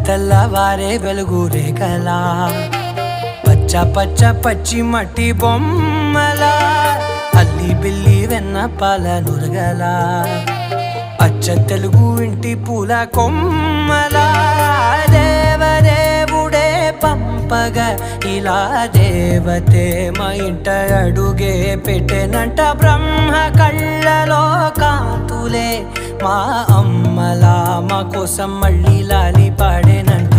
తెల్లవారే వెలుగు రేఖలా పచ్చ పచ్చ పచ్చి మట్టి బొమ్మలా అల్లి బిల్లి వెన్న పాల నురగలా అచ్చ తెలుగు ఇంటి పూల కొమ్మలా దేవదేవుడే పంపగా ఇలా దేవతే మా ఇంట అడుగే పెట్టెనంట బ్రహ్మ కళ్ళలో కాంతులే మా అమ్మలా మా కోసం మళ్ళీ లాలి పాడేనంట.